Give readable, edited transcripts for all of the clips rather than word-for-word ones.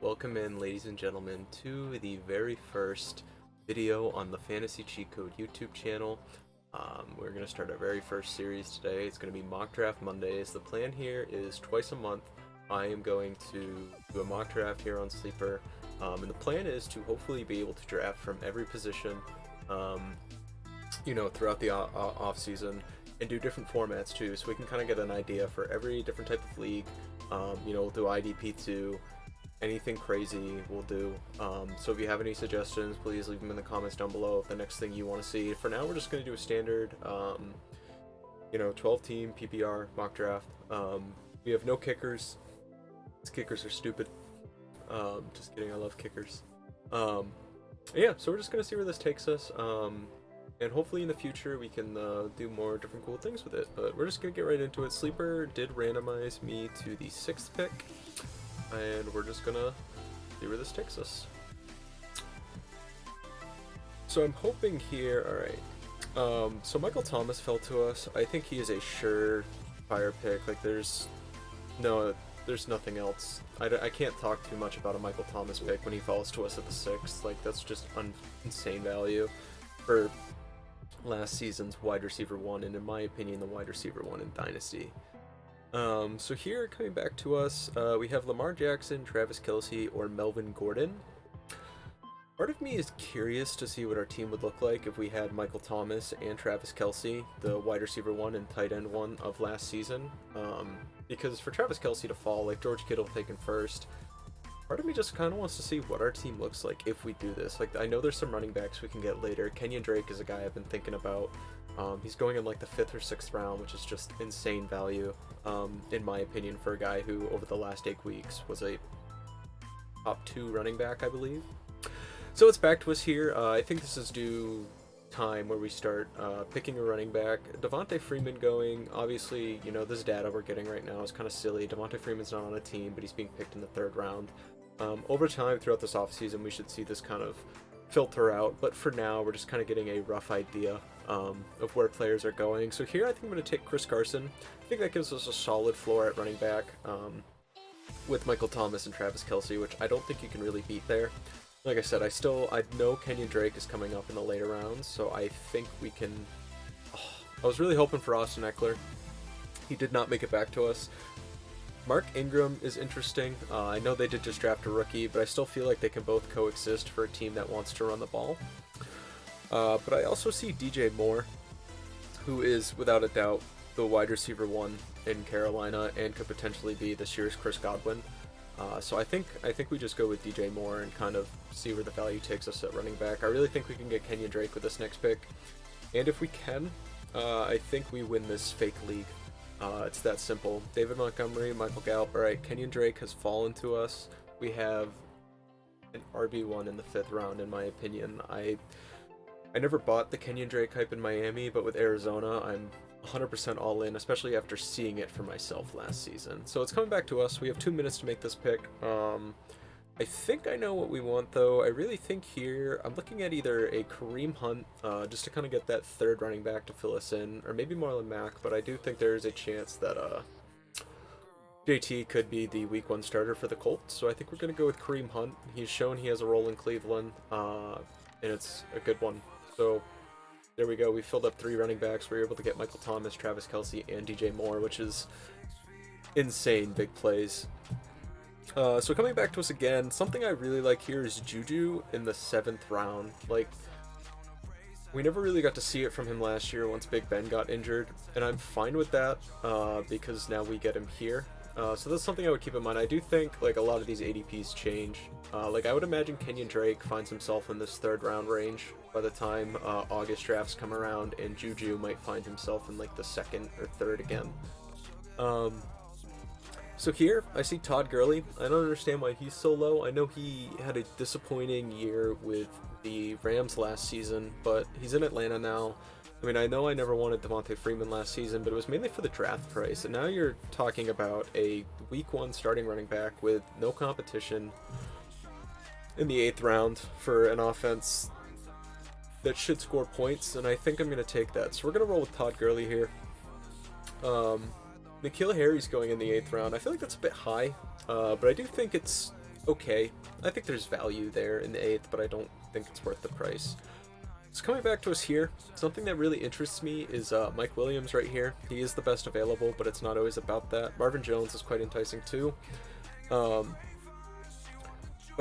Welcome in, ladies and gentlemen, to the very first video on the Fantasy Cheat Code YouTube channel. We're going to start our very first series today. It's going to be Mock Draft Mondays. The plan here is twice a month. I am going to do a mock draft here on Sleeper, and the plan is to hopefully be able to draft from every position, throughout the off season, and do different formats too, so we can kind of get an idea for every different type of league. We'll do IDP2. Anything crazy we'll do. So if you have any suggestions, please leave them in the comments down below of the next thing you want to see. For now, we're just going to do a standard, 12-team PPR mock draft. We have no kickers. These kickers are stupid. Just kidding, I love kickers. Yeah, so we're just going to see where this takes us. And hopefully in the future we can do more different cool things with it. But we're just going to get right into it. Sleeper did randomize me to the 6th pick. And we're just gonna see where this takes us. So I'm hoping here, alright. So Michael Thomas fell to us. I think he is a surefire pick. Like there's nothing else. I can't talk too much about a Michael Thomas pick when he falls to us at the 6th. Like that's just insane value for last season's wide receiver 1, and in my opinion the wide receiver 1 in Dynasty. So here, coming back to us, we have Lamar Jackson, Travis Kelce, or Melvin Gordon. Part of me is curious to see what our team would look like if we had Michael Thomas and Travis Kelce, the wide receiver 1 and tight end 1 of last season. Because for Travis Kelce to fall, like George Kittle taken first, part of me just kind of wants to see what our team looks like if we do this. Like, I know there's some running backs we can get later. Kenyan Drake is a guy I've been thinking about. He's going in like the 5th or 6th round, which is just insane value, in my opinion, for a guy who over the last 8 weeks was a top 2 running back, I believe. So it's back to us here. I think this is due time where we start picking a running back. Devonta Freeman going. Obviously, this data we're getting right now is kind of silly. Devonta Freeman's not on a team, but he's being picked in the 3rd round. Over time, throughout this offseason, we should see this kind of filter out, but for now we're just kind of getting a rough idea of where players are going. So here I think I'm going to take Chris Carson. I think that gives us a solid floor at running back, with Michael Thomas and Travis Kelce, which I don't think you can really beat there. Like I said, I know Kenyan Drake is coming up in the later rounds, so I think we can. I was really hoping for Austin Eckler. He did not make it back to us. Mark Ingram is interesting. I know they did just draft a rookie, but I still feel like they can both coexist for a team that wants to run the ball. But I also see DJ Moore, who is without a doubt the wide receiver 1 in Carolina and could potentially be this year's Chris Godwin. So I think we just go with DJ Moore and kind of see where the value takes us at running back. I really think we can get Kenyan Drake with this next pick, and if we can, I think we win this fake league. It's that simple. David Montgomery, Michael Gallup. Alright, Kenyan Drake has fallen to us. We have an RB1 in the 5th round, in my opinion. I never bought the Kenyan Drake hype in Miami, but with Arizona, I'm 100% all in, especially after seeing it for myself last season. So it's coming back to us. We have 2 minutes to make this pick. I think I know what we want, though. I really think here I'm looking at either a Kareem Hunt, just to kind of get that 3rd running back to fill us in, or maybe Marlon Mack, but I do think there is a chance that JT could be the week 1 starter for the Colts, so I think we're going to go with Kareem Hunt. He's shown he has a role in Cleveland, and it's a good one. So there we go. We filled up 3 running backs. We were able to get Michael Thomas, Travis Kelce, and DJ Moore, which is insane big plays. So coming back to us again, something I really like here is Juju in the 7th round. Like, we never really got to see it from him last year once Big Ben got injured, and I'm fine with that, because now we get him here. So that's something I would keep in mind. I do think, like, a lot of these ADPs change. Like, I would imagine Kenyan Drake finds himself in this 3rd round range by the time August drafts come around, and Juju might find himself in, like, the 2nd or 3rd again. So here, I see Todd Gurley. I don't understand why he's so low. I know he had a disappointing year with the Rams last season, but he's in Atlanta now. I mean, I know I never wanted Devonta Freeman last season, but it was mainly for the draft price. And now you're talking about a week 1 starting running back with no competition in the 8th round for an offense that should score points, and I think I'm going to take that. So we're going to roll with Todd Gurley here. N'Keal Harry's going in the 8th round. I feel like that's a bit high, but I do think it's okay. I think there's value there in the 8th, but I don't think it's worth the price. So coming back to us here, something that really interests me is Mike Williams right here. He is the best available, but it's not always about that. Marvin Jones is quite enticing too. But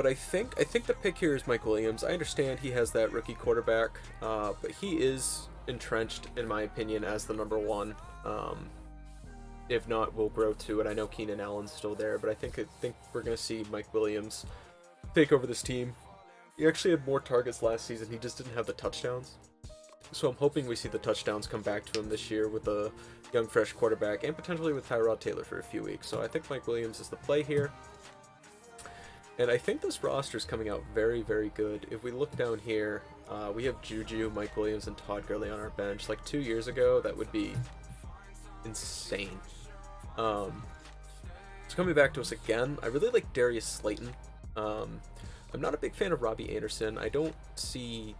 I think the pick here is Mike Williams. I understand he has that rookie quarterback, but he is entrenched, in my opinion, as the number one. If not, we'll grow to it. I know Keenan Allen's still there, but I think we're gonna see Mike Williams take over this team. He actually had more targets last season. He just didn't have the touchdowns. So I'm hoping we see the touchdowns come back to him this year with a young, fresh quarterback, and potentially with Tyrod Taylor for a few weeks. So I think Mike Williams is the play here. And I think this roster is coming out very, very good. If we look down here, we have Juju, Mike Williams, and Todd Gurley on our bench. Like 2 years ago, that would be insane. So coming back to us again, I really like Darius Slayton. I'm not a big fan of Robbie Anderson. I don't see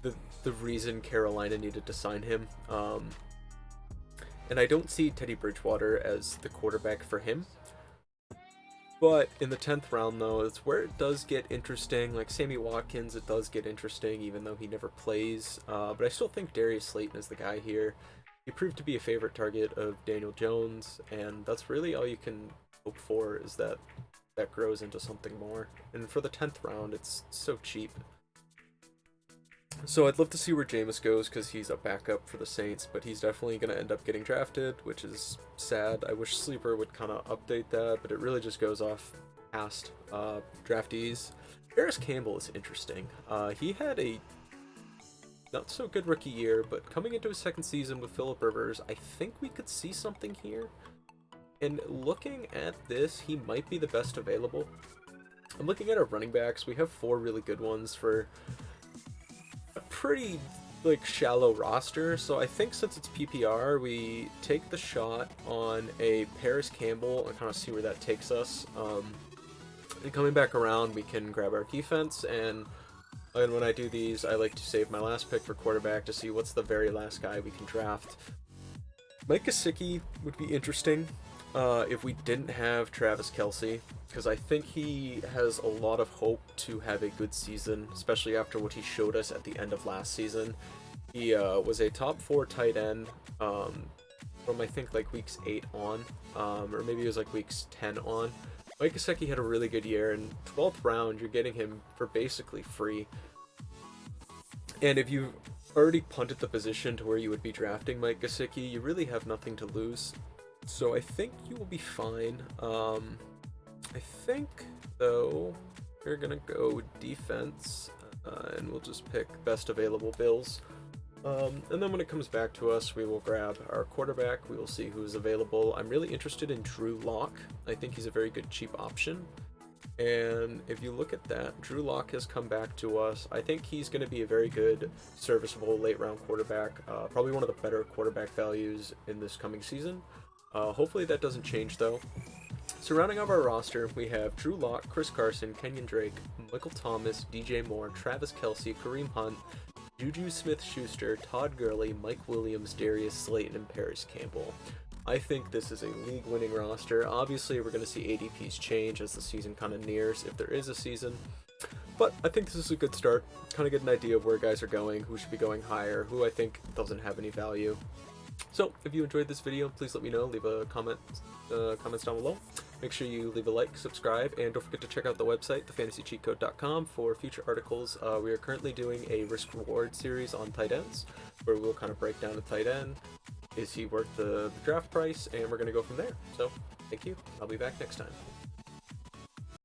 the reason Carolina needed to sign him. And I don't see Teddy Bridgewater as the quarterback for him. But in the 10th round, though, it's where it does get interesting. Like Sammy Watkins, it does get interesting, even though he never plays. But I still think Darius Slayton is the guy here. He proved to be a favorite target of Daniel Jones, and that's really all you can hope for, is that grows into something more. And for the 10th round, it's so cheap. So I'd love to see where Jameis goes, because he's a backup for the Saints, but he's definitely going to end up getting drafted, which is sad. I wish Sleeper would kind of update that, but it really just goes off past draftees. Paris Campbell is interesting. He had a not so good rookie year, but coming into his second season with Phillip Rivers, I think we could see something here. And looking at this, he might be the best available. I'm looking at our running backs. We have 4 really good ones for a pretty shallow roster, so I think since it's PPR, we take the shot on a Paris Campbell and kind of see where that takes us. And coming back around, we can grab our defense, and when I do these, I like to save my last pick for quarterback to see what's the very last guy we can draft. Mike Gesicki would be interesting if we didn't have Travis Kelce, because I think he has a lot of hope to have a good season, especially after what he showed us at the end of last season. He was a top 4 tight end from I think weeks 8 on, or maybe it was weeks 10 on. Mike Gesicki had a really good year, and 12th round, you're getting him for basically free. And if you've already punted the position to where you would be drafting Mike Gesicki, you really have nothing to lose. So I think you will be fine. I think, though, we're going to go defense, and we'll just pick best available Bills. And then when it comes back to us, we will grab our quarterback. We will see who's available. I'm really interested in Drew Lock. I think he's a very good cheap option. And if you look at that, Drew Lock has come back to us. I think he's going to be a very good, serviceable late-round quarterback. Probably one of the better quarterback values in this coming season. Hopefully that doesn't change, though. Surrounding up our roster, we have Drew Lock, Chris Carson, Kenyan Drake, Michael Thomas, DJ Moore, Travis Kelce, Kareem Hunt, Juju Smith-Schuster, Todd Gurley, Mike Williams, Darius Slayton, and Paris Campbell. I think this is a league-winning roster. Obviously, we're going to see ADPs change as the season kind of nears, if there is a season. But I think this is a good start. Kind of get an idea of where guys are going, who should be going higher, who I think doesn't have any value. So, if you enjoyed this video, please let me know. Leave a comment, comments down below. Make sure you leave a like, subscribe, and don't forget to check out the website, thefantasycheatcode.com, for future articles. We are currently doing a risk-reward series on tight ends, where we'll kind of break down a tight end. Is he worth the draft price? And we're going to go from there. So, thank you. I'll be back next time.